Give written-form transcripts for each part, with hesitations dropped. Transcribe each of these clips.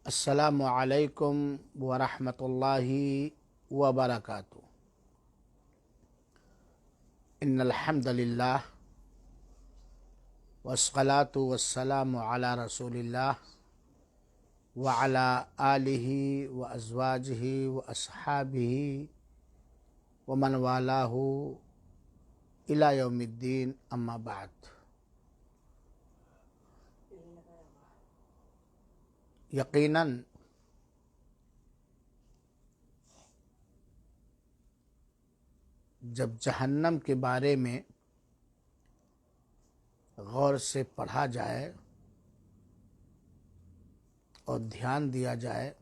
السلام علیکم ورحمۃ اللہ وبرکاتہ۔ ان الحمد للہ والصلاة والسلام علی رسول اللہ وعلی آلہ وازواجہ واصحابہ ومن والاہ الی یوم الدین، اما بعد۔ یقیناً جب جہنم کے بارے میں غور سے پڑھا جائے اور دھیان دیا جائے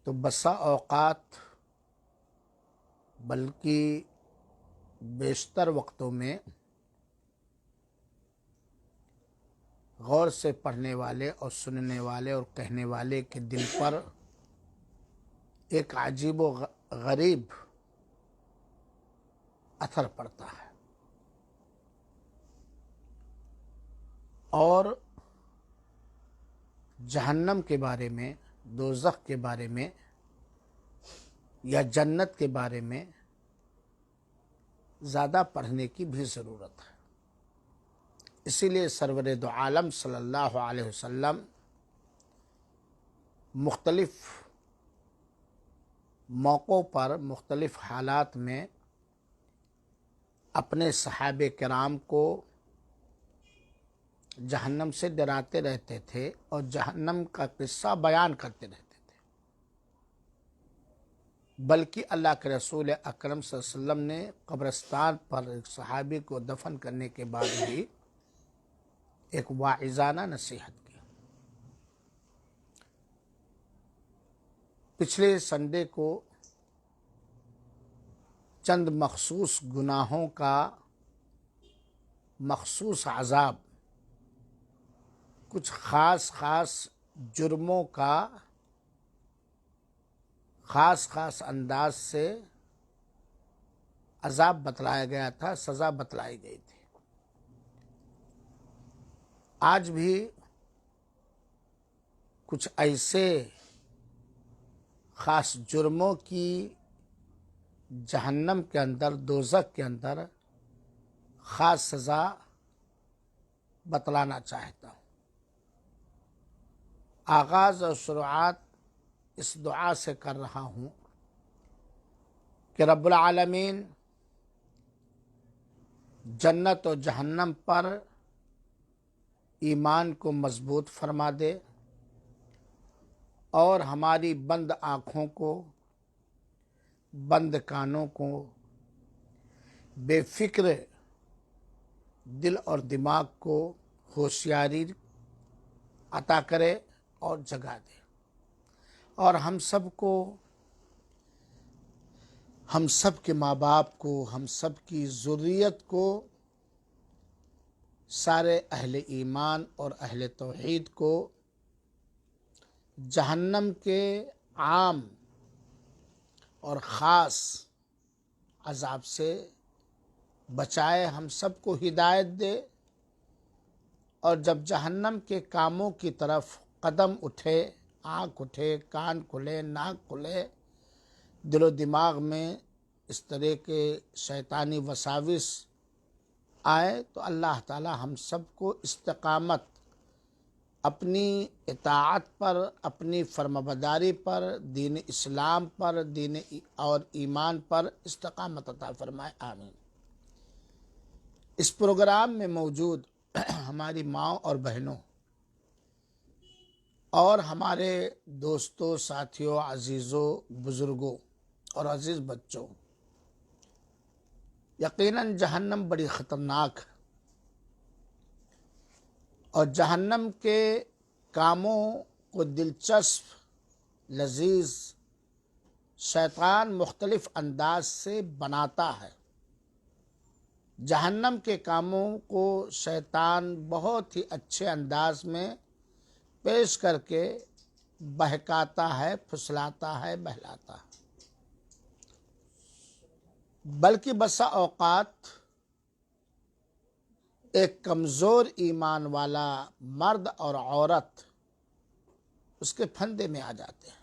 تو بسا اوقات بلکہ بیشتر وقتوں میں غور سے پڑھنے والے اور سننے والے اور کہنے والے کے دل پر ایک عجیب و غریب اثر پڑتا ہے، اور جہنم کے بارے میں، دوزخ کے بارے میں یا جنت کے بارے میں زیادہ پڑھنے کی بھی ضرورت ہے۔ اسی لیے سرور دو عالم صلی اللہ علیہ وسلم مختلف موقعوں پر مختلف حالات میں اپنے صحابہ کرام کو جہنم سے ڈراتے رہتے تھے اور جہنم کا قصہ بیان کرتے رہتے تھے، بلکہ اللہ کے رسول اکرم صلی اللہ علیہ وسلم نے قبرستان پر ایک صحابی کو دفن کرنے کے بعد بھی ایک واعظانہ نصیحت کی۔ پچھلے سنڈے کو چند مخصوص گناہوں کا مخصوص عذاب، کچھ خاص جرموں کا خاص انداز سے عذاب بتلایا گیا تھا، سزا بتلائی گئی تھی۔ آج بھی کچھ ایسے خاص جرموں کی جہنم کے اندر، دوزخ کے اندر خاص سزا بتلانا چاہتا ہوں۔ آغاز اور شروعات اس دعا سے کر رہا ہوں کہ رب العالمین جنت و جہنم پر ایمان کو مضبوط فرما دے اور ہماری بند آنکھوں کو، بند کانوں کو، بے فکر دل اور دماغ کو ہوشیاری عطا کرے اور جگا دے، اور ہم سب کو، ہم سب کے ماں باپ کو، ہم سب کی ذریت کو، سارے اہل ایمان اور اہل توحید کو جہنم کے عام اور خاص عذاب سے بچائے، ہم سب کو ہدایت دے، اور جب جہنم کے کاموں کی طرف قدم اٹھے، آنکھ اٹھے، کان کھلے، ناک کھلے، دل و دماغ میں اس طرح کے شیطانی وساوس آئے، تو اللہ تعالی ہم سب کو استقامت، اپنی اطاعت پر، اپنی فرمانبرداری پر، دین اسلام پر، دین اور ایمان پر استقامت عطا فرمائے، آمین۔ اس پروگرام میں موجود ہماری ماں اور بہنوں اور ہمارے دوستوں، ساتھیوں، عزیزوں، بزرگوں اور عزیز بچوں، یقیناً جہنم بڑی خطرناک ہے، اور جہنم کے کاموں کو دلچسپ، لذیذ شیطان مختلف انداز سے بناتا ہے۔ جہنم کے کاموں کو شیطان بہت ہی اچھے انداز میں پیش کر کے بہکاتا ہے، پھسلاتا ہے، بہلاتا ہے، بلکہ بسا اوقات ایک کمزور ایمان والا مرد اور عورت اس کے پھندے میں آ جاتے ہیں،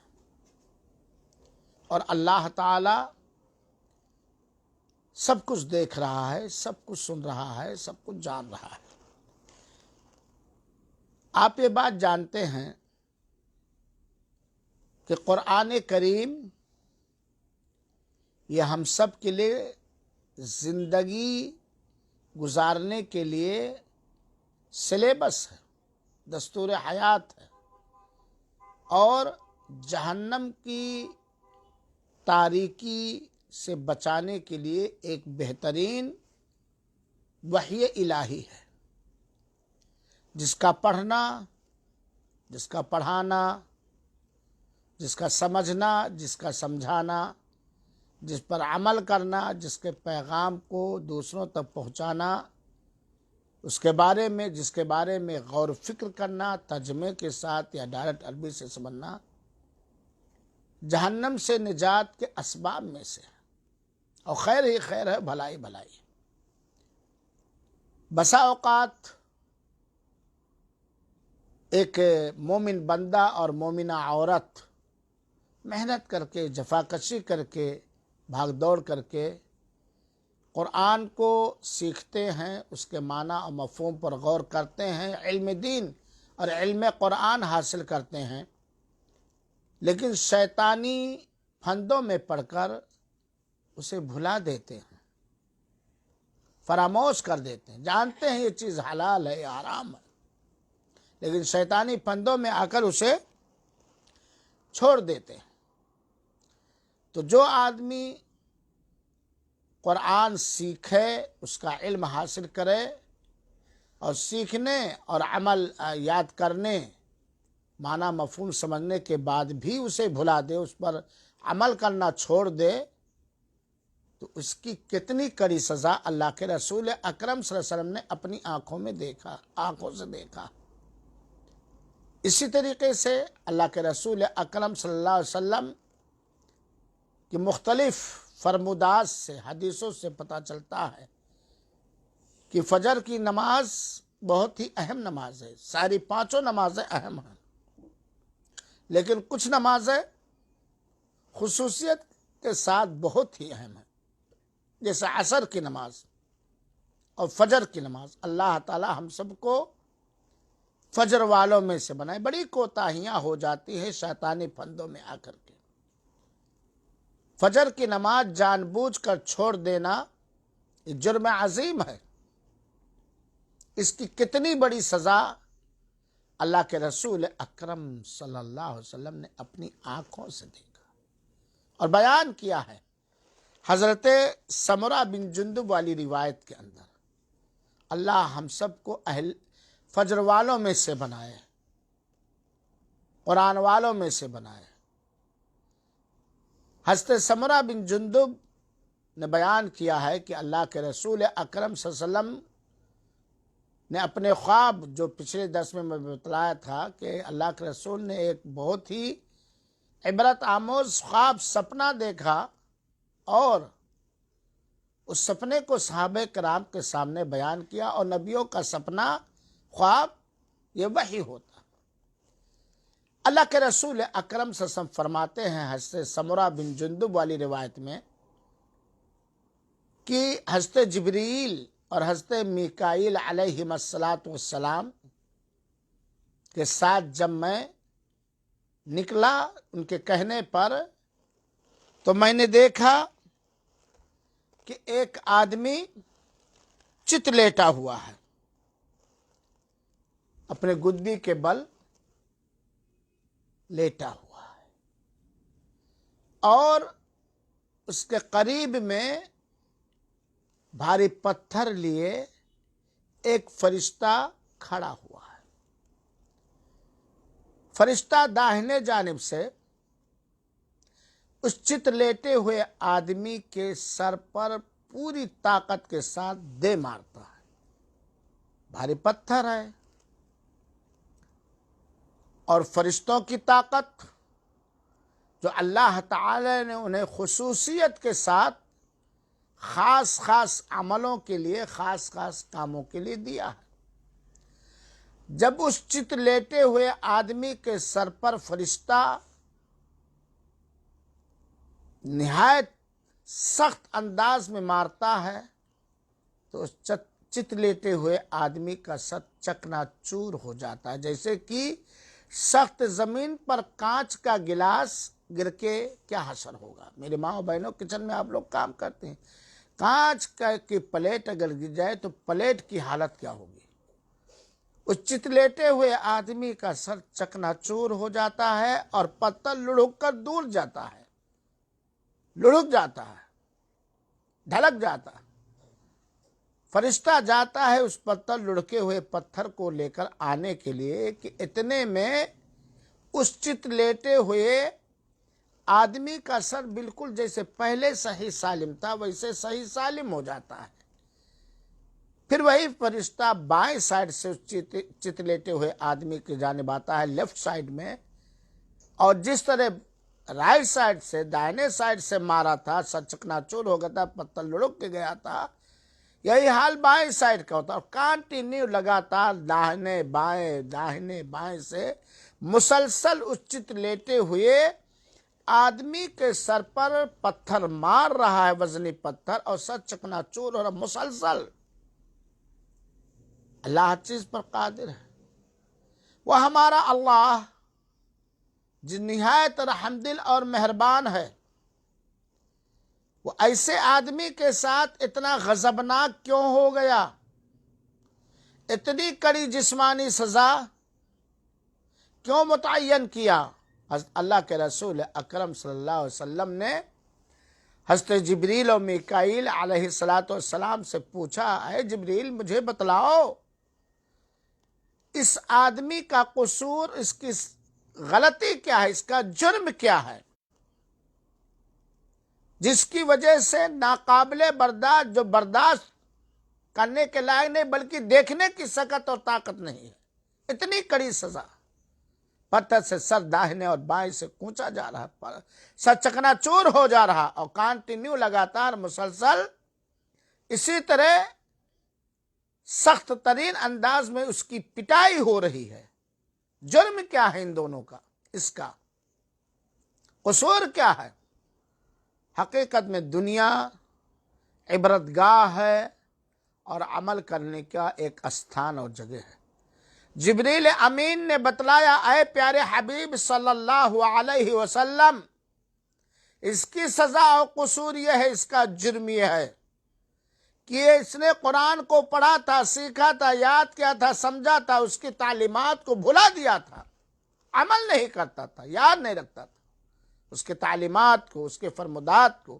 اور اللہ تعالی سب کچھ دیکھ رہا ہے، سب کچھ سن رہا ہے، سب کچھ جان رہا ہے۔ آپ یہ بات جانتے ہیں کہ قرآن کریم یہ ہم سب کے لیے زندگی گزارنے کے لیے سلیبس ہے، دستور حیات ہے، اور جہنم کی تاریکی سے بچانے کے لیے ایک بہترین وحی الہی ہے، جس کا پڑھنا، جس کا پڑھانا، جس کا سمجھنا، جس کا سمجھانا، جس پر عمل کرنا، جس کے پیغام کو دوسروں تک پہنچانا، جس کے بارے میں غور و فکر کرنا، ترجمے کے ساتھ یا ڈائریکٹ عربی سے سمجھنا، جہنم سے نجات کے اسباب میں سے ہے، اور خیر ہی خیر ہے، بھلائی بھلائی۔ بسا اوقات ایک مومن بندہ اور مومنہ عورت محنت کر کے، جفاکشی کر کے، بھاگ دوڑ کر کے قرآن کو سیکھتے ہیں، اس کے معنی اور مفہوم پر غور کرتے ہیں، علم دین اور علم قرآن حاصل کرتے ہیں، لیکن شیطانی پھندوں میں پڑھ کر اسے بھلا دیتے ہیں، فراموش کر دیتے ہیں، جانتے ہیں یہ چیز حلال ہے یا حرام ہے، لیکن شیطانی پھندوں میں آ کر اسے چھوڑ دیتے ہیں۔ تو جو آدمی قرآن سیکھے، اس کا علم حاصل کرے، اور سیکھنے اور عمل یاد کرنے، معنی مفہوم سمجھنے کے بعد بھی اسے بھلا دے، اس پر عمل کرنا چھوڑ دے، تو اس کی کتنی کڑی سزا اللہ کے رسول اکرم صلی اللہ علیہ وسلم نے اپنی آنکھوں سے دیکھا۔ اسی طریقے سے اللہ کے رسول اکرم صلی اللہ علیہ وسلم کی مختلف فرمودات سے، حدیثوں سے پتہ چلتا ہے کہ فجر کی نماز بہت ہی اہم نماز ہے، ساری پانچوں نمازیں اہم ہیں، لیکن کچھ نمازیں خصوصیت کے ساتھ بہت ہی اہم ہیں، جیسے عصر کی نماز اور فجر کی نماز۔ اللہ تعالی ہم سب کو فجر والوں میں سے بنائے۔ بڑی کوتاہیاں ہو جاتی ہیں شیطانی پھندوں میں آ کر کے۔ فجر کی نماز جان بوجھ کر چھوڑ دینا ایک جرم عظیم ہے، اس کی کتنی بڑی سزا اللہ کے رسول اکرم صلی اللہ علیہ وسلم نے اپنی آنکھوں سے دیکھا اور بیان کیا ہے۔ حضرت سمرہ بن جندب والی روایت کے اندر اللہ ہم سب کو فجر والوں میں سے بنائے، قرآن والوں میں سے بنائے۔ حضرت سمرہ بن جندب نے بیان کیا ہے کہ اللہ کے رسول اکرم صلی اللہ علیہ وسلم نے اپنے خواب، جو پچھلے درس میں بتلایا تھا کہ اللہ کے رسول نے ایک بہت ہی عبرت آموز خواب سپنا دیکھا، اور اس سپنے کو صحابہ کرام کے سامنے بیان کیا، اور نبیوں کا سپنا، خواب، یہ وحی ہوتا۔ اللہ کے رسول اکرم صلی اللہ علیہ وسلم فرماتے ہیں حضرت سمرہ بن جندب والی روایت میں کہ حضرت جبریل اور حضرت میکائیل علیہم السلام کے ساتھ جب میں نکلا ان کے کہنے پر، تو میں نے دیکھا کہ ایک آدمی چت لیٹا ہوا ہے، اپنے گدی کے بل لیٹا ہوا ہے، اور اس کے قریب میں بھاری پتھر لیے ایک فرشتہ کھڑا ہوا ہے۔ فرشتہ داہنے جانب سے اس چت لیٹے ہوئے آدمی کے سر پر پوری طاقت کے ساتھ دے مارتا ہے۔ بھاری پتھر ہے، اور فرشتوں کی طاقت جو اللہ تعالی نے انہیں خصوصیت کے ساتھ خاص عملوں کے لیے، خاص کاموں کے لیے دیا ہے۔ جب اس چت لیٹے ہوئے آدمی کے سر پر فرشتہ نہایت سخت انداز میں مارتا ہے تو اس چت لیٹے ہوئے آدمی کا سر چکنا چور ہو جاتا ہے، جیسے کہ سخت زمین پر کانچ کا گلاس گر کے کیا حشر ہوگا۔ میرے ماں بہنوں، کچن میں آپ لوگ کام کرتے ہیں، کانچ کی پلیٹ اگر گر جائے تو پلیٹ کی حالت کیا ہوگی؟ اس چت لیٹے ہوئے آدمی کا سر چکنا چور ہو جاتا ہے اور پتھر لڑک کر دور جاتا ہے، لڑک جاتا ہے، ڈھلک جاتا ہے۔ فرشتہ جاتا ہے اس پتھر لڑکے ہوئے پتھر کو لے کر آنے کے لیے کہ اتنے میں اس چت لیٹے ہوئے آدمی کا سر بالکل جیسے پہلے صحیح سالم تھا ویسے صحیح سالم ہو جاتا ہے۔ پھر وہی فرشتہ بائیں سائڈ سے اس چت لیٹے ہوئے آدمی کی جانب آتا ہے، لیفٹ سائڈ میں، اور جس طرح رائٹ سائڈ سے دائنے سائڈ سے مارا تھا، سر چکنا چور ہو گیا تھا، پتھر لڑک کے گیا تھا، یہی حال بائیں سائڈ کا ہوتا ہے، اور کنٹینیو لگاتار داہنے بائیں سے مسلسل اس چت لیٹے ہوئے آدمی کے سر پر پتھر مار رہا ہے، وزنی پتھر، اور سر چکنا چور ہو رہا مسلسل۔ اللہ ہر چیز پر قادر ہے، وہ ہمارا اللہ جو نہایت رحم دل اور مہربان ہے، وہ ایسے آدمی کے ساتھ اتنا غضبناک کیوں ہو گیا؟ اتنی کڑی جسمانی سزا کیوں متعین کیا؟ اللہ کے رسول اکرم صلی اللہ علیہ وسلم نے حضرت جبریل اور میکائیل علیہ السلام سے پوچھا، اے جبریل مجھے بتلاؤ اس آدمی کا قصور، اس کی غلطی کیا ہے، اس کا جرم کیا ہے، جس کی وجہ سے ناقابل برداشت، جو برداشت کرنے کے لائق نہیں بلکہ دیکھنے کی سکت اور طاقت نہیں ہے، اتنی کڑی سزا۔ پتھر سے سر داہنے اور بائیں سے کوچا جا رہا، سر چکنا چور ہو جا رہا، اور کنٹینیو لگاتار مسلسل اسی طرح سخت ترین انداز میں اس کی پٹائی ہو رہی ہے۔ جرم کیا ہے ان دونوں کا؟ اس کا قصور کیا ہے؟ حقیقت میں دنیا عبرت گاہ ہے اور عمل کرنے کا ایک استھان اور جگہ ہے۔ جبریل امین نے بتلایا، اے پیارے حبیب صلی اللہ علیہ وسلم، اس کی سزا اور قصور یہ ہے، اس کا جرم یہ ہے کہ اس نے قرآن کو پڑھا تھا، سیکھا تھا، یاد کیا تھا، سمجھا تھا، اس کی تعلیمات کو بھلا دیا تھا، عمل نہیں کرتا تھا، یاد نہیں رکھتا تھا اس کے تعلیمات کو، اس کے فرمودات کو،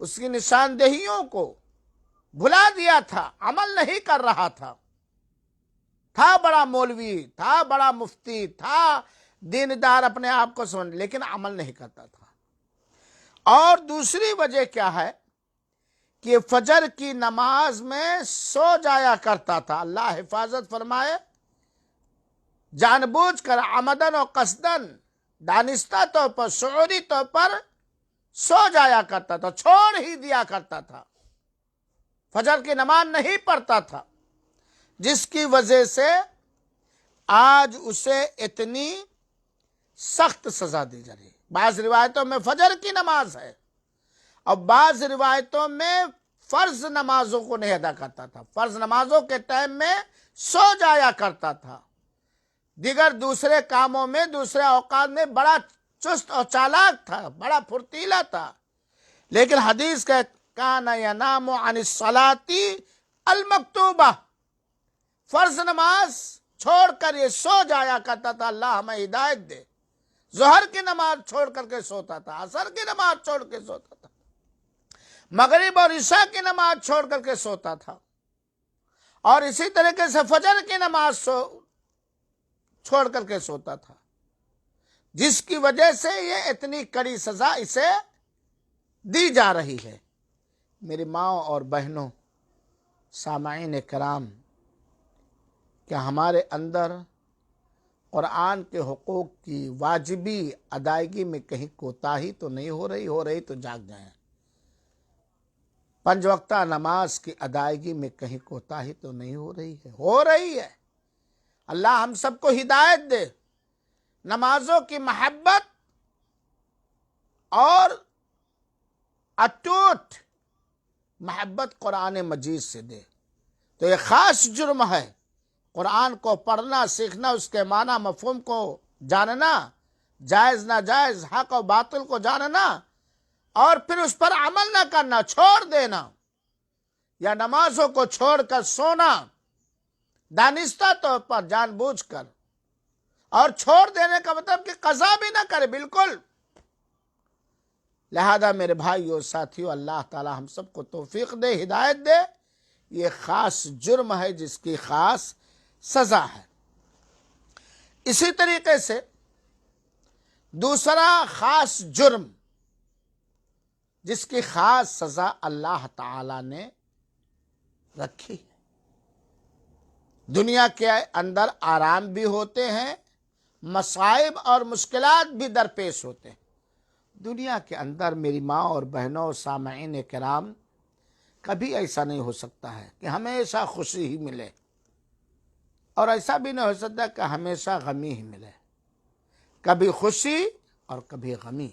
اس کی نشاندہیوں کو بھلا دیا تھا، عمل نہیں کر رہا تھا بڑا مولوی تھا، بڑا مفتی تھا، دیندار اپنے آپ کو سمجھ، لیکن عمل نہیں کرتا تھا۔ اور دوسری وجہ کیا ہے کہ فجر کی نماز میں سو جایا کرتا تھا، اللہ حفاظت فرمائے، جان بوجھ کر، عمدن و قصدن، دانستہ طور پر، شعوری طور پر سو جایا کرتا تھا، چھوڑ ہی دیا کرتا تھا، فجر کی نماز نہیں پڑھتا تھا، جس کی وجہ سے آج اسے اتنی سخت سزا دی جا رہی۔ بعض روایتوں میں فجر کی نماز ہے اور بعض روایتوں میں فرض نمازوں کو نہیں ادا کرتا تھا، فرض نمازوں کے ٹائم میں سو جایا کرتا تھا، دیگر دوسرے کاموں میں، دوسرے اوقات میں بڑا چست اور چالاک تھا، بڑا پھرتیلا تھا، لیکن حدیث کا کان ینام عن الصلاۃ المکتوبہ، فرض نماز چھوڑ کر یہ سو جایا کرتا تھا، اللہ ہمیں ہدایت دے۔ ظہر کی نماز چھوڑ کر کے سوتا تھا، عصر کی نماز چھوڑ کے سوتا تھا، مغرب اور عشاء کی نماز چھوڑ کر کے سوتا تھا، اور اسی طریقے سے فجر کی نماز چھوڑ کر کے سوتا تھا، جس کی وجہ سے یہ اتنی کڑی سزا اسے دی جا رہی ہے۔ میری ماں اور بہنوں، سامعین کرام، کیا ہمارے اندر قرآن کے حقوق کی واجبی ادائیگی میں کہیں کوتاہی تو نہیں ہو رہی تو جاگ جائیں۔ 5 وقتہ نماز کی ادائیگی میں کہیں کوتاہی تو نہیں ہو رہی ہے، اللہ ہم سب کو ہدایت دے، نمازوں کی محبت اور اٹوٹ محبت قرآن مجید سے دے۔ تو یہ خاص جرم ہے، قرآن کو پڑھنا، سیکھنا، اس کے معنی مفہوم کو جاننا، جائز ناجائز، حق و باطل کو جاننا، اور پھر اس پر عمل نہ کرنا، چھوڑ دینا، یا نمازوں کو چھوڑ کر سونا دانستہ طور پر جان بوجھ کر، اور چھوڑ دینے کا مطلب کہ قضا بھی نہ کرے بالکل۔ لہذا میرے بھائیو ساتھیو، اللہ تعالی ہم سب کو توفیق دے، ہدایت دے۔ یہ خاص جرم ہے جس کی خاص سزا ہے۔ اسی طریقے سے دوسرا خاص جرم جس کی خاص سزا اللہ تعالی نے رکھی ہے۔ دنیا کے اندر آرام بھی ہوتے ہیں، مصائب اور مشکلات بھی درپیش ہوتے ہیں۔ دنیا کے اندر میری ماں اور بہنوں، سامعین کرام، کبھی ایسا نہیں ہو سکتا ہے کہ ہمیشہ خوشی ہی ملے، اور ایسا بھی نہیں ہو سکتا کہ ہمیشہ غمی ہی ملے۔ کبھی خوشی اور کبھی غمی،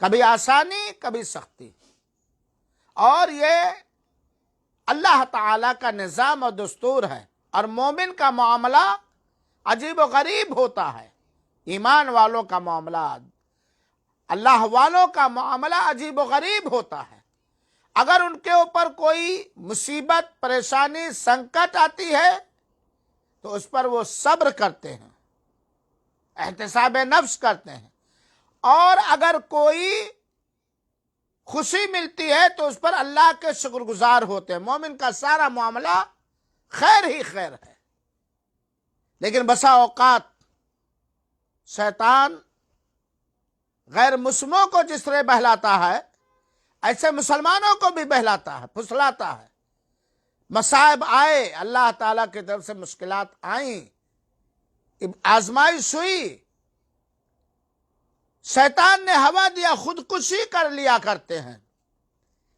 کبھی آسانی کبھی سختی، اور یہ اللہ تعالی کا نظام اور دستور ہے۔ اور مومن کا معاملہ عجیب و غریب ہوتا ہے، ایمان والوں کا معاملہ، اللہ والوں کا معاملہ عجیب و غریب ہوتا ہے۔ اگر ان کے اوپر کوئی مصیبت، پریشانی، سنکٹ آتی ہے تو اس پر وہ صبر کرتے ہیں، احتساب نفس کرتے ہیں، اور اگر کوئی خوشی ملتی ہے تو اس پر اللہ کے شکر گزار ہوتے ہیں۔ مومن کا سارا معاملہ خیر ہی خیر ہے۔ لیکن بسا اوقات شیطان غیر مسلموں کو جس طرح بہلاتا ہے، ایسے مسلمانوں کو بھی بہلاتا ہے، پھسلاتا ہے۔ مصائب آئے، اللہ تعالیٰ کی طرف سے مشکلات آئیں، آزمائش ہوئی، شیطان نے ہوا دیا، خودکشی کر لیا کرتے ہیں،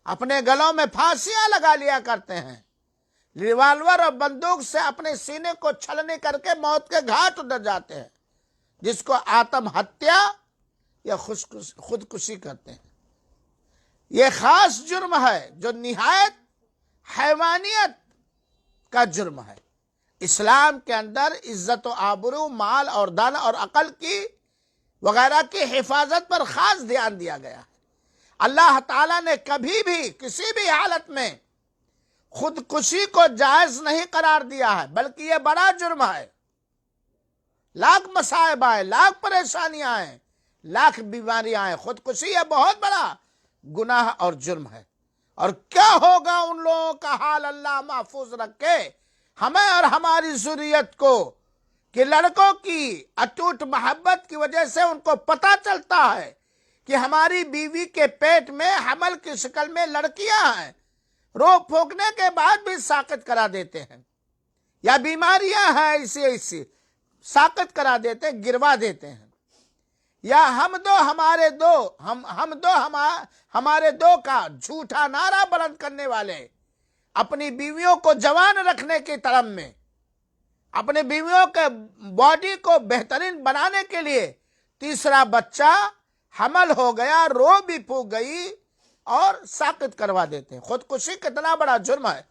اپنے گلوں میں پھانسیاں لگا لیا کرتے ہیں، ریوالور اور بندوق سے اپنے سینے کو چھلنی کر کے موت کے گھاٹ اتر جاتے ہیں، جس کو آتم ہتیا یا خودکشی کرتے ہیں۔ یہ خاص جرم ہے جو نہایت حیوانیت کا جرم ہے۔ اسلام کے اندر عزت و آبرو، مال اور دن اور عقل کی وغیرہ کی حفاظت پر خاص دھیان دیا گیا ہے۔ اللہ تعالیٰ نے کبھی بھی کسی بھی حالت میں خودکشی کو جائز نہیں قرار دیا ہے، بلکہ یہ بڑا جرم ہے۔ لاکھ مصائب آئے، لاکھ پریشانیاں آئیں، لاکھ بیماریاں آئیں، خودکشی یہ بہت بڑا گناہ اور جرم ہے۔ اور کیا ہوگا ان لوگوں کا حال، اللہ محفوظ رکھے ہمیں اور ہماری ذریت کو، کہ لڑکوں کی اٹوٹ محبت کی وجہ سے ان کو پتہ چلتا ہے کہ ہماری بیوی کے پیٹ میں حمل کی شکل میں لڑکیاں ہیں، رو پھونکنے کے بعد بھی ساقط کرا دیتے ہیں، یا بیماریاں ہیں ایسی ساقط کرا دیتے ہیں، گروا دیتے ہیں، یا ہم دو ہمارے دو کا جھوٹا نعرہ بلند کرنے والے اپنی بیویوں کو جوان رکھنے کی طلب میں، اپنی بیویوں کے باڈی کو بہترین بنانے کے لیے تیسرا بچہ حمل ہو گیا، رو بھی پھونک گئی، اور ساقط کروا دیتے ہیں۔ خودکشی کتنا بڑا جرم ہے۔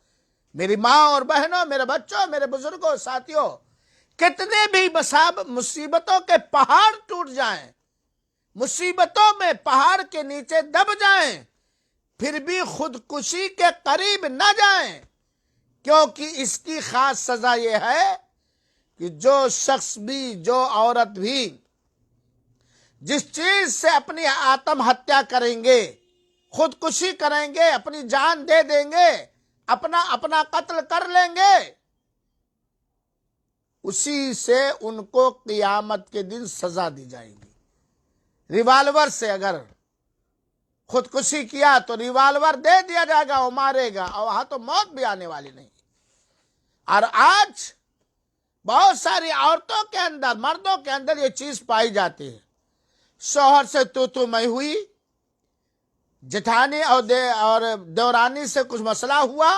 میری ماں اور بہنوں، میرے بچوں، میرے بزرگوں، ساتھیوں، کتنے بھی مصیبتوں کے پہاڑ ٹوٹ جائیں، مصیبتوں میں پہاڑ کے نیچے دب جائیں، پھر بھی خودکشی کے قریب نہ جائیں، کیونکہ اس کی خاص سزا یہ ہے کہ جو شخص بھی، جو عورت بھی جس چیز سے اپنی آتم ہتیا کریں گے، خودکشی کریں گے، اپنی جان دے دیں گے، اپنا قتل کر لیں گے، اسی سے ان کو قیامت کے دن سزا دی جائے گی۔ ریوالور سے اگر خودکشی کیا تو ریوالور دے دیا جائے گا، وہ مارے گا، اور وہاں تو موت بھی آنے والی نہیں۔ اور آج بہت ساری عورتوں کے اندر، مردوں کے اندر یہ چیز پائی جاتی ہے، شوہر سے تو میں ہوئی، جٹھانی اور دیورانی سے کچھ مسئلہ ہوا،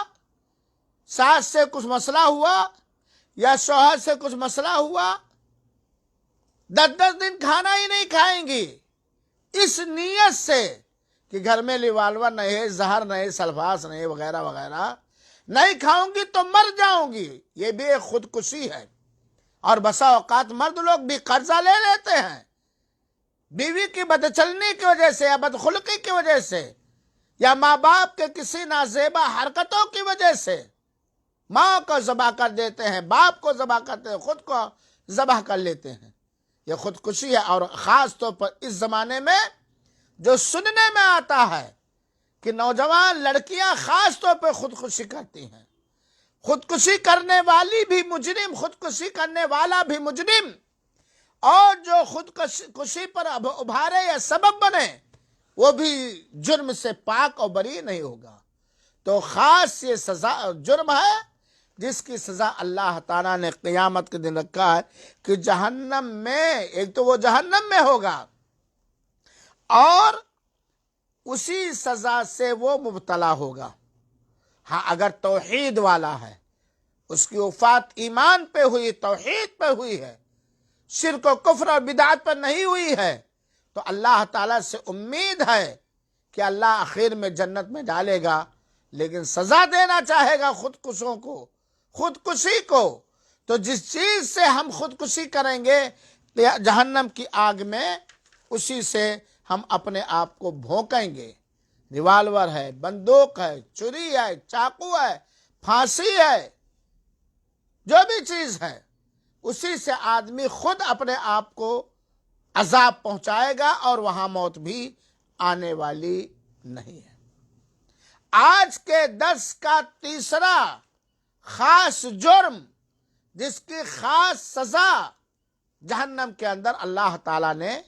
ساس سے کچھ مسئلہ ہوا، یا شوہر سے کچھ مسئلہ ہوا 10 دن کھانا ہی نہیں کھائیں گی، اس نیت سے کہ گھر میں لیوالوا نہیں، زہر نہیں، سلفاس نہیں، وغیرہ وغیرہ نہیں کھاؤں گی تو مر جاؤں گی، یہ بھی ایک خودکشی ہے۔ اور بسا اوقات مرد لوگ بھی قرضہ لے لیتے ہیں بیوی کی بدچلنی کی وجہ سے یا بدخلقی کی وجہ سے یا ماں باپ کے کسی نازیبا حرکتوں کی وجہ سے ماں کو ذبح کر دیتے ہیں، باپ کو ذبح کرتے ہیں، خود کو ذبح کر لیتے ہیں۔ یہ خودکشی ہے، اور خاص طور پر اس زمانے میں جو سننے میں آتا ہے کہ نوجوان لڑکیاں خاص طور پہ خودکشی کرتی ہیں، خودکشی کرنے والی بھی مجرم، خودکشی کرنے والا بھی مجرم، اور جو خودکشی پر ابھارے یا سبب بنے وہ بھی جرم سے پاک اور بری نہیں ہوگا۔ تو خاص یہ سزا جرم ہے جس کی سزا اللہ تعالیٰ نے قیامت کے دن رکھا ہے کہ جہنم میں، ایک تو وہ جہنم میں ہوگا اور اسی سزا سے وہ مبتلا ہوگا۔ ہاں اگر توحید والا ہے، اس کی وفات ایمان پہ ہوئی، توحید پہ ہوئی ہے، شرک و کفر اور بدعت پر نہیں ہوئی ہے، تو اللہ تعالیٰ سے امید ہے کہ اللہ آخر میں جنت میں ڈالے گا، لیکن سزا دینا چاہے گا خودکشوں کو، خودکشی کو۔ تو جس چیز سے ہم خودکشی کریں گے جہنم کی آگ میں، اسی سے ہم اپنے آپ کو بھونکیں گے۔ ریوالور ہے، بندوق ہے، چھری ہے، چاقو ہے، پھانسی ہے، جو بھی چیز ہے، اسی سے آدمی خود اپنے آپ کو عذاب پہنچائے گا، اور وہاں موت بھی آنے والی نہیں ہے۔ آج کے درس کا تیسرا خاص جرم جس کی خاص سزا جہنم کے اندر اللہ تعالیٰ نے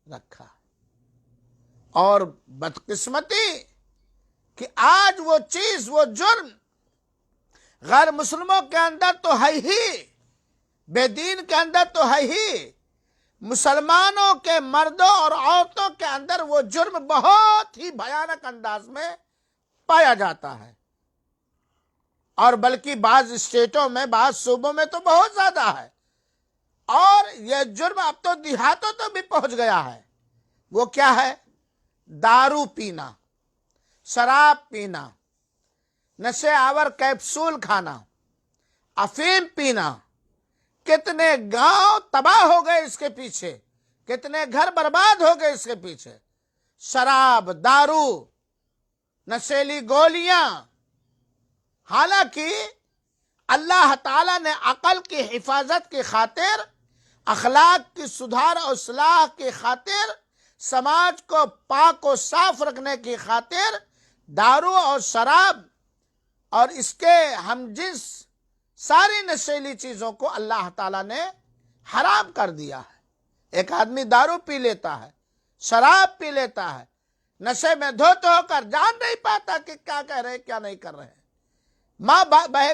رکھا، اور بدقسمتی کہ آج وہ چیز، وہ جرم غیر مسلموں کے اندر تو ہے ہی، بے دین کے اندر تو ہے ہی، مسلمانوں کے مردوں اور عورتوں کے اندر وہ جرم بہت ہی بھیانک انداز میں پایا جاتا ہے، اور بلکہ بعض اسٹیٹوں میں، بعض صوبوں میں تو بہت زیادہ ہے، اور یہ جرم اب تو دیہاتوں تو بھی پہنچ گیا ہے۔ وہ کیا ہے؟ دارو پینا، شراب پینا، نشے آور کیپسول کھانا، افیم پینا۔ کتنے گاؤں تباہ ہو گئے اس کے پیچھے، کتنے گھر برباد ہو گئے اس کے پیچھے۔ شراب، دارو، نشیلی گولیاں۔ حالانکہ اللہ تعالیٰ نے عقل کی حفاظت کی خاطر، اخلاق کی سدھار اور اصلاح کی خاطر، سماج کو پاک و صاف رکھنے کی خاطر دارو اور شراب اور اس کے ہم جنس ساری نشیلی چیزوں کو اللہ تعالیٰ نے حرام کر دیا ہے۔ ایک آدمی دارو پی لیتا ہے، شراب پی لیتا ہے، نشے میں دھوت ہو کر جان نہیں پاتا کہ کیا کہہ رہے ہیں، کیا نہیں کر رہے ہیں۔ ماں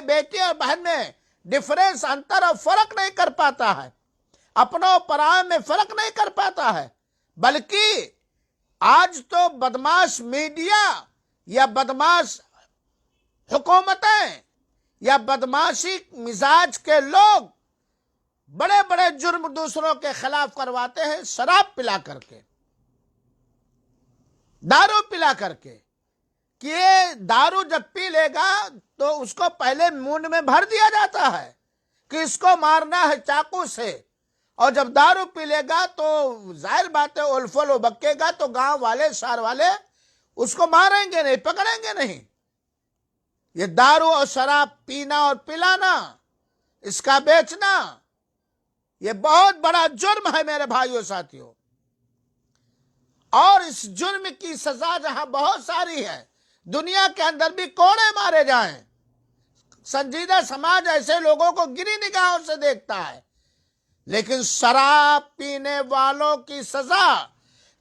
بیٹی اور بہن میں ڈفرینس، انتر اور فرق نہیں کر پاتا ہے، اپنوں اور پرائوں میں فرق نہیں کر پاتا ہے۔ بلکہ آج تو بدماش میڈیا یا بدماش حکومتیں یا بدماشی مزاج کے لوگ بڑے بڑے جرم دوسروں کے خلاف کرواتے ہیں، شراب پلا کر کے، دارو پلا کر کے، کہ یہ دارو جب پی لے گا تو اس کو پہلے منہ میں بھر دیا جاتا ہے کہ اس کو مارنا ہے چاقو سے، اور جب دارو پی لے گا تو ظاہر بات ہے الفل و بکے گا، تو گاؤں والے، شہر والے اس کو ماریں گے نہیں، پکڑیں گے نہیں۔ یہ دارو اور شراب پینا اور پلانا، اس کا بیچنا، یہ بہت بڑا جرم ہے میرے بھائیوں ساتھیوں، اور اس جرم کی سزا جہاں بہت ساری ہے، دنیا کے اندر بھی کوڑے مارے جائیں، سنجیدہ سماج ایسے لوگوں کو گری نگاہوں سے دیکھتا ہے، لیکن شراب پینے والوں کی سزا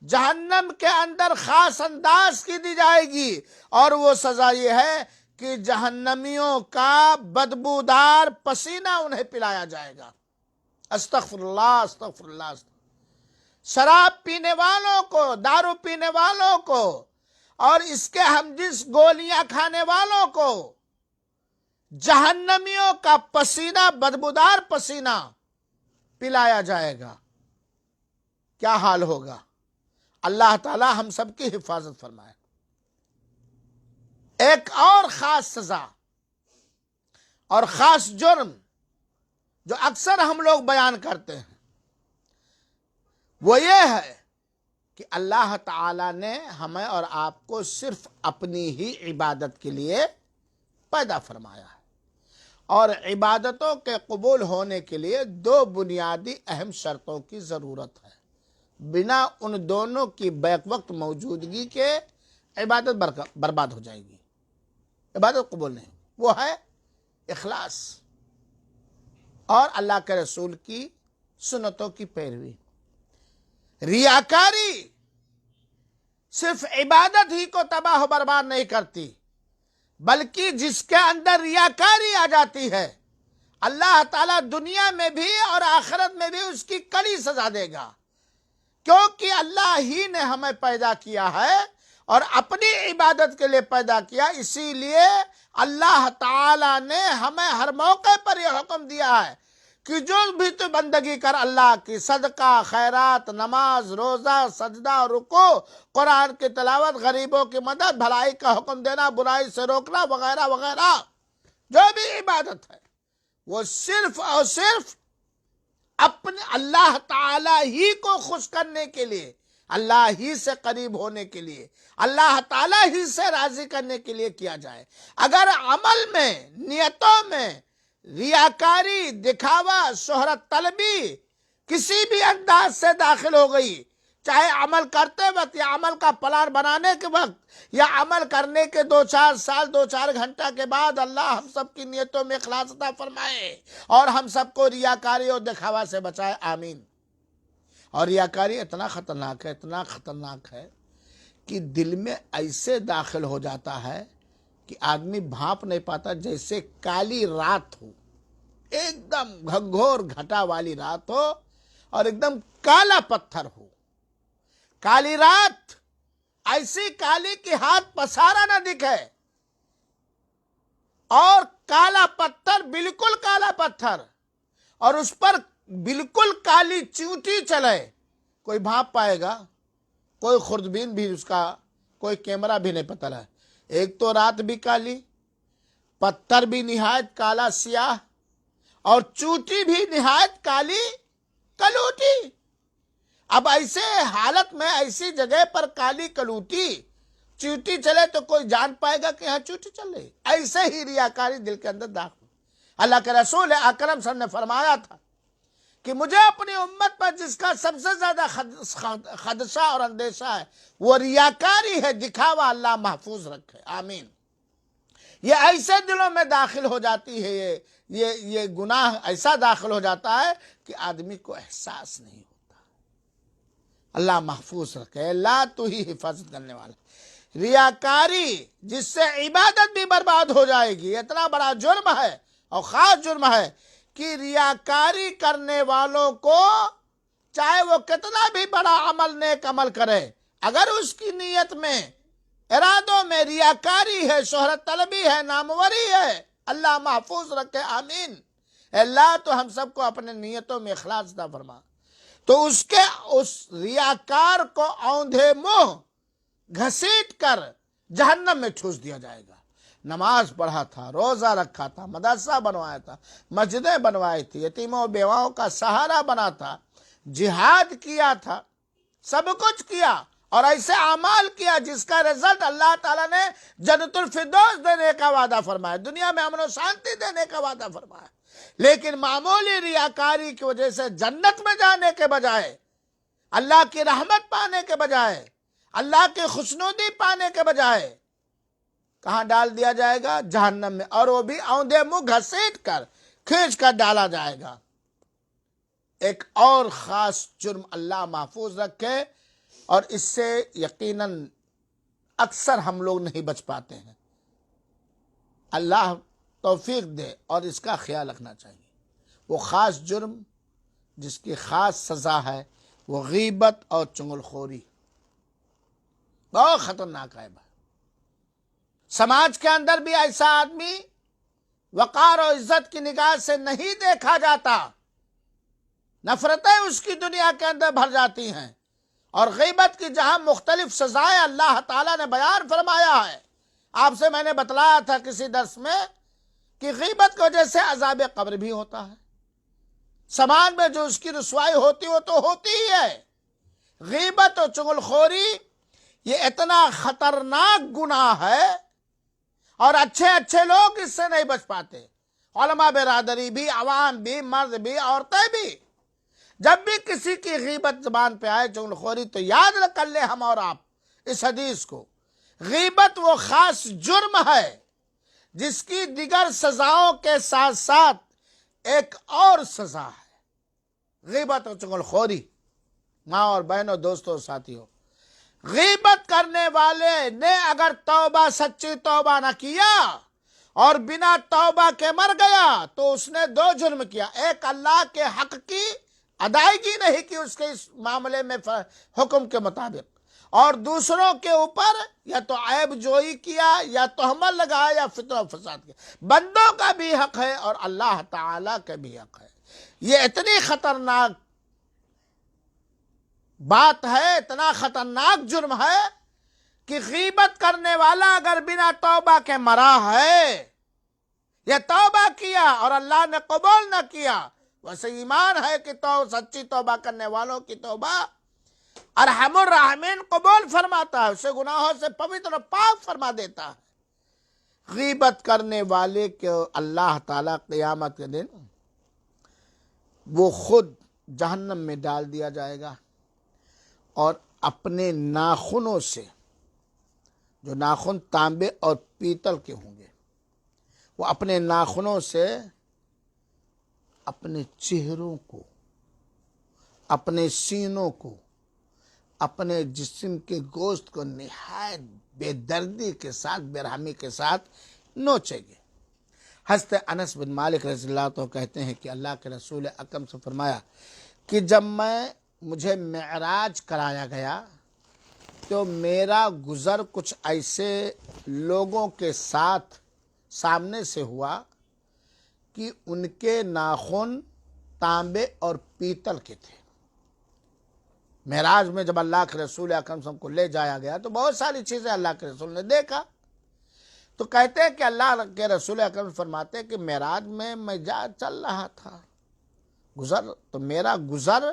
جہنم کے اندر خاص انداز کی دی جائے گی، اور وہ سزا یہ ہے کہ جہنمیوں کا بدبودار پسینہ انہیں پلایا جائے گا۔ استغفر اللہ، استغفر اللہ۔ شراب پینے والوں کو، دارو پینے والوں کو، اور اس کے ہم جنس گولیاں کھانے والوں کو جہنمیوں کا پسینہ، بدبودار پسینہ پلایا جائے گا، کیا حال ہوگا؟ اللہ تعالی ہم سب کی حفاظت فرمائے۔ ایک اور خاص سزا اور خاص جرم جو اکثر ہم لوگ بیان کرتے ہیں وہ یہ ہے کہ اللہ تعالی نے ہمیں اور آپ کو صرف اپنی ہی عبادت کے لیے پیدا فرمایا ہے، اور عبادتوں کے قبول ہونے کے لیے دو بنیادی اہم شرطوں کی ضرورت ہے۔ بنا ان دونوں کی بیک وقت موجودگی کے عبادت برباد ہو جائے گی، عبادت قبول نہیں۔ وہ ہے اخلاص اور اللہ کے رسول کی سنتوں کی پیروی۔ ریاکاری صرف عبادت ہی کو تباہ و برباد نہیں کرتی، بلکہ جس کے اندر ریاکاری آ جاتی ہے اللہ تعالیٰ دنیا میں بھی اور آخرت میں بھی اس کی کڑی سزا دے گا، کیونکہ اللہ ہی نے ہمیں پیدا کیا ہے اور اپنی عبادت کے لیے پیدا کیا۔ اسی لیے اللہ تعالیٰ نے ہمیں ہر موقع پر یہ حکم دیا ہے کہ جو بھی تو بندگی کر اللہ کی، صدقہ، خیرات، نماز، روزہ، سجدہ، رکوع، قرآن کی تلاوت، غریبوں کی مدد، بھلائی کا حکم دینا، برائی سے روکنا، وغیرہ وغیرہ، جو بھی عبادت ہے وہ صرف اور صرف اپنے اللہ تعالی ہی کو خوش کرنے کے لیے، اللہ ہی سے قریب ہونے کے لیے، اللہ تعالی ہی سے راضی کرنے کے لیے کیا جائے۔ اگر عمل میں، نیتوں میں ریاکاری، دکھاوا، شہرت طلبی کسی بھی انداز سے داخل ہو گئی، چاہے عمل کرتے وقت یا عمل کا پلان بنانے کے وقت یا عمل کرنے کے 2-4 سال 2-4 گھنٹہ کے بعد، اللہ ہم سب کی نیتوں میں اخلاص عطا فرمائے اور ہم سب کو ریاکاری اور دکھاوا سے بچائے، آمین۔ اور ریاکاری اتنا خطرناک ہے، اتنا خطرناک ہے کہ دل میں ایسے داخل ہو جاتا ہے کہ آدمی بھانپ نہیں پاتا، جیسے کالی رات ہو، ایک دم گھنگھور گھٹا والی رات ہو اور ایک دم کالا پتھر ہو۔ کالی رات ایسی کالی کہ ہاتھ پسارا نہ دکھے، اور کالا پتھر، بالکل کالا پتھر، اور اس پر بالکل کالی چیونٹی چلے، کوئی بھانپ پائے گا؟ کوئی خوردبین بھی اس کا، کوئی کیمرہ بھی نہیں پتہ ہے۔ ایک تو رات بھی کالی، پتھر بھی نہایت کالا سیاہ، اور چوٹی بھی نہایت کالی کلوٹی۔ اب ایسے حالت میں، ایسی جگہ پر کالی کلوٹی چوٹی چلے تو کوئی جان پائے گا کہ ہاں چوٹی چل رہی؟ ایسے ہی ریاکاری دل کے اندر داخل۔ اللہ کے رسول اکرم صلی اللہ علیہ وسلم نے فرمایا تھا کہ مجھے اپنی امت پر جس کا سب سے زیادہ خدشہ اور اندیشہ ہے وہ ریاکاری ہے، دکھاوا، اللہ محفوظ رکھے، آمین۔ یہ ایسے دلوں میں داخل ہو جاتی ہے، یہ گناہ ایسا داخل ہو جاتا ہے کہ آدمی کو احساس نہیں ہوتا۔ اللہ محفوظ رکھے، اللہ تو ہی حفاظت کرنے والا۔ ریاکاری جس سے عبادت بھی برباد ہو جائے گی، اتنا بڑا جرم ہے اور خاص جرم ہے کہ ریاکاری کرنے والوں کو چاہے وہ کتنا بھی بڑا عمل، نیک عمل کرے، اگر اس کی نیت میں، ارادوں میں ریاکاری ہے، شہرت طلبی ہے، ناموری ہے، اللہ محفوظ رکھے، آمین۔ اللہ تو ہم سب کو اپنے نیتوں میں اخلاص عطا فرما۔ تو اس ریاکار کو اوندھے منہ گھسیٹ کر جہنم میں ٹھوس دیا جائے گا۔ نماز پڑھا تھا، روزہ رکھا تھا، مدرسہ بنوایا تھا، مسجدیں بنوائی تھی، یتیموں و بیواؤں کا سہارا بنا تھا، جہاد کیا تھا، سب کچھ کیا، اور ایسے اعمال کیا جس کا رزلٹ اللہ تعالیٰ نے جنت الفردوس دینے کا وعدہ فرمایا، دنیا میں امن و شانتی دینے کا وعدہ فرمایا، لیکن معمولی ریاکاری کی وجہ سے جنت میں جانے کے بجائے، اللہ کی رحمت پانے کے بجائے، اللہ کی خوشنودی پانے کے بجائے کہاں ڈال دیا جائے گا؟ جہنم میں، اور وہ بھی اوندھے منہ گھسیٹ کر، کھینچ کر ڈالا جائے گا۔ ایک اور خاص جرم اللہ محفوظ رکھے، اور اس سے یقیناً اکثر ہم لوگ نہیں بچ پاتے ہیں، اللہ توفیق دے اور اس کا خیال رکھنا چاہیے۔ وہ خاص جرم جس کی خاص سزا ہے وہ غیبت اور چغل خوری، بہت خطرناک ہے بھائی۔ سماج کے اندر بھی ایسا آدمی وقار و عزت کی نگاہ سے نہیں دیکھا جاتا، نفرتیں اس کی دنیا کے اندر بھر جاتی ہیں۔ اور غیبت کی جہاں مختلف سزائیں اللہ تعالیٰ نے بیان فرمایا ہے، آپ سے میں نے بتلایا تھا کسی درس میں کہ غیبت کی وجہ سے عذاب قبر بھی ہوتا ہے، سماج میں جو اس کی رسوائی ہوتی وہ تو ہوتی ہی ہے۔ غیبت اور چغل خوری یہ اتنا خطرناک گناہ ہے، اور اچھے لوگ اس سے نہیں بچ پاتے، علماء برادری بھی، عوام بھی، مرد بھی، عورتیں بھی۔ جب بھی کسی کی غیبت زبان پہ آئے، چغل خوری، تو یاد کر لیں ہم اور آپ اس حدیث کو، غیبت وہ خاص جرم ہے جس کی دیگر سزاؤں کے ساتھ ساتھ ایک اور سزا ہے، غیبت اور چغل خوری۔ ماں اور بہنوں، دوستوں، ساتھیوں، غیبت کرنے والے نے اگر توبہ، سچی توبہ نہ کیا اور بنا توبہ کے مر گیا تو اس نے دو جرم کیا، ایک اللہ کے حق کی ادائیگی نہیں کی اس کے اس معاملے میں حکم کے مطابق، اور دوسروں کے اوپر یا تو عیب جوئی کیا، یا تہمت لگایا، یا فتنہ و فساد کیا۔ بندوں کا بھی حق ہے اور اللہ تعالیٰ کا بھی حق ہے۔ یہ اتنی خطرناک بات ہے، اتنا خطرناک جرم ہے کہ غیبت کرنے والا اگر بنا توبہ کے مرا ہے، یا توبہ کیا اور اللہ نے قبول نہ کیا، ویسے ایمان ہے کہ سچی توبہ کرنے والوں کی توبہ ارحم الراحمین قبول فرماتا ہے، اسے گناہوں سے پوتر و پاک فرما دیتا ہے۔ غیبت کرنے والے کو اللہ تعالیٰ قیامت کے دن وہ خود جہنم میں ڈال دیا جائے گا، اور اپنے ناخنوں سے، جو ناخن تانبے اور پیتل کے ہوں گے، وہ اپنے ناخنوں سے اپنے چہروں کو، اپنے سینوں کو، اپنے جسم کے گوشت کو نہایت بے دردی کے ساتھ، بے رحمی کے ساتھ نوچیں گے۔ حضرت انس بن مالک رضی اللہ عنہ کہتے ہیں کہ اللہ کے رسول اکرم سے فرمایا کہ جب مجھے معراج کرایا گیا تو میرا گزر کچھ ایسے لوگوں کے ساتھ سامنے سے ہوا کہ ان کے ناخن تانبے اور پیتل کے تھے۔ معراج میں جب اللہ کے رسول اکرم صلی اللہ علیہ وسلم کو لے جایا گیا تو بہت ساری چیزیں اللہ کے رسول نے دیکھا، تو کہتے ہیں کہ اللہ کے رسول اکرم فرماتے کہ معراج میں چل رہا تھا گزر، تو میرا گزر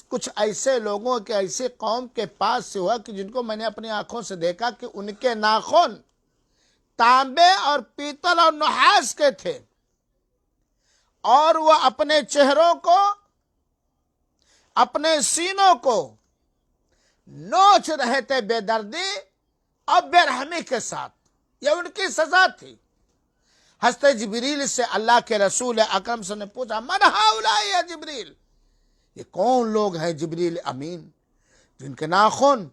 کچھ ایسے لوگوں کے، ایسی قوم کے پاس سے ہوا کہ جن کو میں نے اپنی آنکھوں سے دیکھا کہ ان کے ناخن تانبے اور پیتل اور نحاس کے تھے، اور وہ اپنے چہروں کو، اپنے سینوں کو نوچ رہے تھے بے دردی اور بے رحمی کے ساتھ۔ یہ ان کی سزا تھی۔ حضرت جبریل سے اللہ کے رسول اکرم سے نے پوچھا، من ہؤلاء یا جبریل، یہ کون لوگ ہیں جبریل امین جن کے ناخن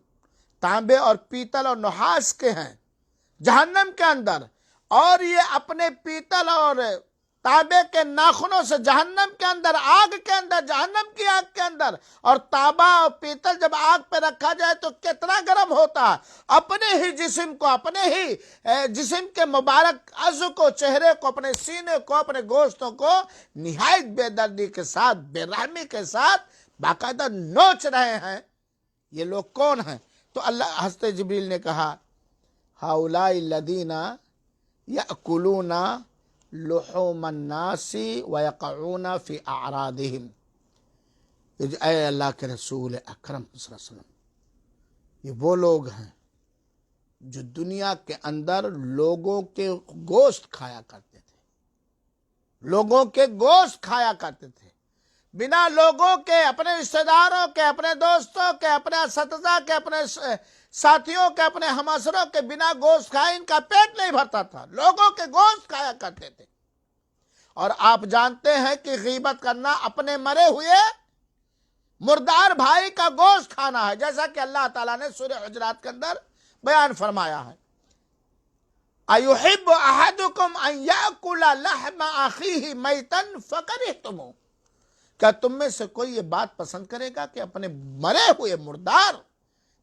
تانبے اور پیتل اور نحاس کے ہیں جہنم کے اندر، اور یہ اپنے پیتل اور تانبے کے ناخنوں سے جہنم کے اندر، آگ کے اندر، جہنم کی آگ کے اندر، اور تانبا اور پیتل جب آگ پہ رکھا جائے تو کتنا گرم ہوتا ہے، اپنے ہی جسم کو، اپنے ہی جسم کے مبارک عضو کو، چہرے کو، اپنے سینے کو، اپنے گوشتوں کو نہایت بے دردی کے ساتھ، بے رحمی کے ساتھ باقاعدہ نوچ رہے ہیں۔ یہ لوگ کون ہیں؟ تو اللہ حضرت جبریل نے کہا، ہؤلاء الذین یأکلون لحوم الناس ویقعون فی اعراضہم۔ اے اللہ کے رسول اکرم صلی اللہ علیہ وسلم، یہ وہ لوگ ہیں جو دنیا کے اندر لوگوں کے گوشت کھایا کرتے تھے، لوگوں کے گوشت کھایا کرتے تھے، بنا لوگوں کے، اپنے رشتہ داروں کے، اپنے دوستوں کے، اپنے اساتذہ کے، اپنے ساتھیوں کے، اپنے ہمسروں کے بنا گوشت کھائے ان کا پیٹ نہیں بھرتا تھا، لوگوں کے گوشت کھایا کرتے تھے۔ اور آپ جانتے ہیں کہ غیبت کرنا اپنے مرے ہوئے مردار بھائی کا گوشت کھانا ہے، جیسا کہ اللہ تعالیٰ نے سورہ حجرات کے اندر بیان فرمایا ہے، أَيُحِبُّ أَحَدُكُمْ أَن يَأْكُلَ لَحْمَ أَخِيهِ مَيْتًا فَكَرِهْتُمُوهُ، کیا تم میں سے کوئی یہ بات پسند کرے گا کہ اپنے مرے ہوئے مردار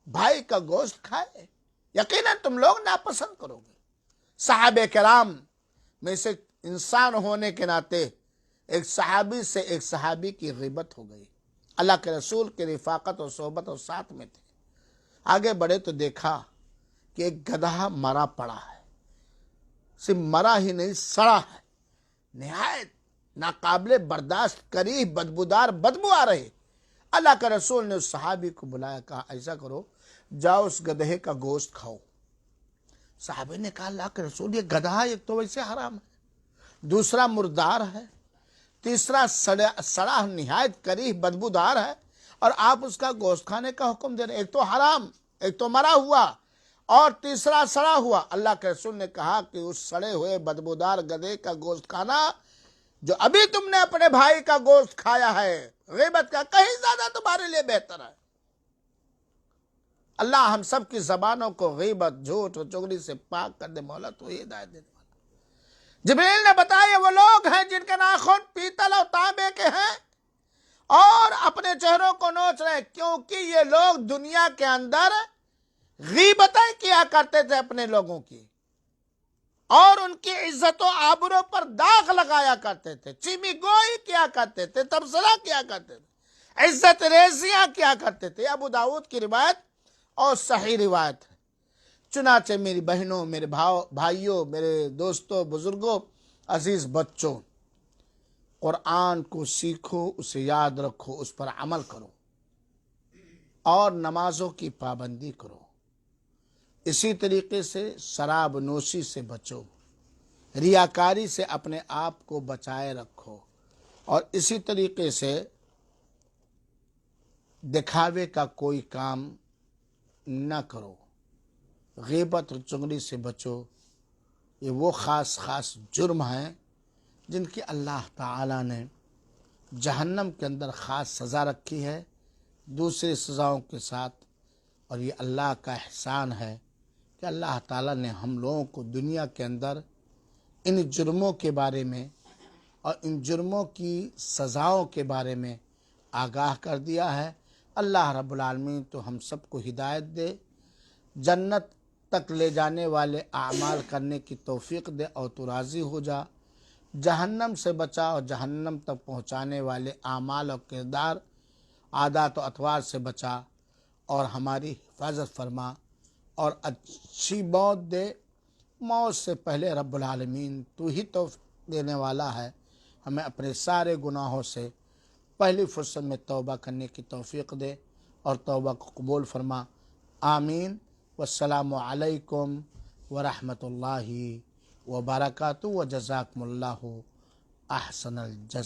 بھائی کا گوشت کھائے؟ یقیناً تم لوگ ناپسند کرو گے۔ صحابہ کرام میں سے انسان ہونے کے ناطے ایک صحابی سے ایک صحابی کی غیبت ہو گئی. اللہ کے رسول کی رفاقت اور صحبت اور ساتھ میں تھے. آگے بڑھے تو دیکھا کہ ایک گدھا مرا پڑا ہے. صرف مرا ہی نہیں، سڑا ہے، نہایت ناقابل برداشت کریہ بدبودار بدبو آ رہے. اللہ کے رسول نے اس صحابی کو بلایا، کہا ایسا کرو، جاؤ اس گدھے کا گوشت کھاؤ. صحابی نے کہا اللہ کے رسول یہ گدھا ایک تو ویسے حرام ہے، دوسرا مردار ہے، تیسرا سڑا نہایت کریہ بدبودار ہے، اور آپ اس کا گوشت کھانے کا حکم دے رہے. ایک تو حرام، ایک تو مرا ہوا، اور تیسرا سڑا ہوا. اللہ کے رسول نے کہا کہ اس سڑے ہوئے بدبودار گدھے کا گوشت کھانا جو ابھی تم نے اپنے بھائی کا گوشت کھایا ہے، غیبت کا، کہیں زیادہ تمہارے لیے بہتر ہے. اللہ ہم سب کی زبانوں کو غیبت، جھوٹ اور چغلی سے پاک کر دے مولا، تو یہ ہدایت دینے والا. جبریل نے بتایا وہ لوگ ہیں جن کے ناخن پیتل اور تانبے کے ہیں اور اپنے چہروں کو نوچ رہے ہیں، کیونکہ یہ لوگ دنیا کے اندر غیبتیں کیا کرتے تھے اپنے لوگوں کی، اور ان کی عزت و آبرو پر داغ لگایا کرتے تھے، چیمی گوئی کیا کرتے تھے، تبصرہ کیا کرتے تھے، عزت ریزیاں کیا کرتے تھے. ابو داؤد کی روایت اور صحیح روایت ہے. چنانچہ میری بہنوں، میرے بھائیوں، میرے دوستوں، بزرگوں، عزیز بچوں، قرآن کو سیکھو، اسے یاد رکھو، اس پر عمل کرو، اور نمازوں کی پابندی کرو. اسی طریقے سے شراب نوشی سے بچو، ریاکاری سے اپنے آپ کو بچائے رکھو، اور اسی طریقے سے دکھاوے کا کوئی کام نہ کرو. غیبت اور چغلی سے بچو. یہ وہ خاص جرم ہیں جن کی اللہ تعالی نے جہنم کے اندر خاص سزا رکھی ہے دوسری سزاؤں کے ساتھ. اور یہ اللہ کا احسان ہے کہ اللہ تعالیٰ نے ہم لوگوں کو دنیا کے اندر ان جرموں کے بارے میں اور ان جرموں کی سزاؤں کے بارے میں آگاہ کر دیا ہے. اللہ رب العالمین تو ہم سب کو ہدایت دے، جنت تک لے جانے والے اعمال کرنے کی توفیق دے، اور تو راضی ہو جا. جہنم سے بچا اور جہنم تک پہنچانے والے اعمال اور کردار، عادات و اطوار سے بچا، اور ہماری حفاظت فرما، اور اچھی موت دے. موت سے پہلے رب العالمین تو ہی توفیق دینے والا ہے. ہمیں اپنے سارے گناہوں سے پہلی فرصت میں توبہ کرنے کی توفیق دے اور توبہ کو قبول فرما. آمین. والسلام علیکم ورحمۃ اللہ وبرکاتہ، وجزاکم اللہ احسن الجزا.